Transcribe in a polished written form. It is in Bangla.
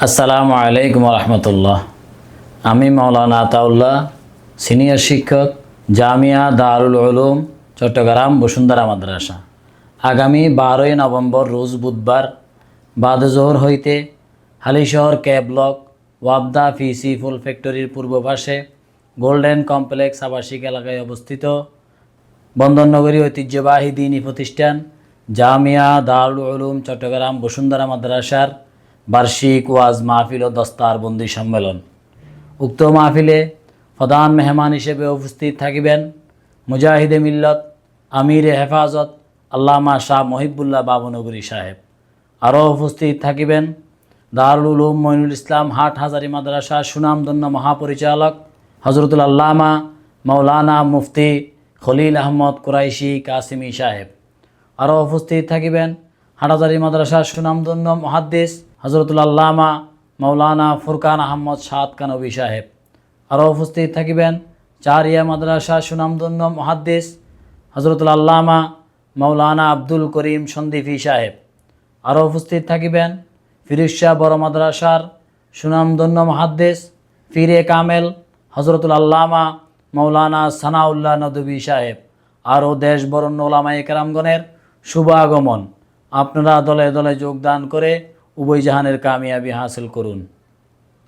আসসালামু আলাইকুম রহমতুল্লাহ। আমি মাওলানা আতাউল্লাহ, সিনিয়র শিক্ষক, জামিয়া দারুল উলুম চট্টগ্রাম বসুন্ধরা মাদ্রাসা। আগামী 12ই নভেম্বর রোজ বুধবার বাদ জোহর হইতে হালিশহর কে ব্লক ওয়াবদা ফিসি ফুল ফ্যাক্টরির পূর্ব পাশে গোল্ডেন কমপ্লেক্স আবাসিক এলাকায় অবস্থিত বন্দরনগরী ঐতিহ্যবাহী দ্বীনি প্রতিষ্ঠান জামিয়া দারুল উলুম চট্টগ্রাম বসুন্ধরা মাদ্রাসার বার্ষিক ওয়াজ মাহফিল ও দস্তারবন্দি সম্মেলন। উক্ত মাহফিলে প্রধান মেহমান হিসেবে উপস্থিত থাকিবেন মুজাহিদে মিল্লত, আমিরে হেফাজত আল্লামা শাহ মহিবুল্লাহ বাবনগরী সাহেব। আরও উপস্থিত থাকিবেন দারুল উলুম মঈনুল ইসলাম হাটহাজারী মাদ্রাসার সুনামধন্য মহাপরিচালক হজরতুল আল্লামা মাওলানা মুফতি খলিল আহমদ কুরাইশি কাসিমি সাহেব। আরও উপস্থিত থাকিবেন হাটহাজারী মাদ্রাসার সুনামধন্য মুহাদ্দিস হজরতুল আল্লামা মাওলানা ফুরকান আহমদ সাদ কানবী সাহেব। আরও উপস্থিত থাকিবেন চারিয়া মাদ্রাসার সুনামধন্য মুহাদ্দিস হজরতুল আল্লামা মাওলানা আব্দুল করিম সন্দীফি সাহেব। আরও উপস্থিত থাকিবেন ফিরোজশাহ বড় মাদ্রাসার সুনামধন্য মুহাদ্দিস ফিরে কামেল হজরতুল আল্লামা মাওলানা সানাউল্লাহ নদভী সাহেব। আরও দেশ বরণ্য ওলামায়ে কেরামগণের শুভ আগমন। আপনারা দলে দলে যোগদান করে উভয় জাহানের কামিয়াবি হাসিল করুন।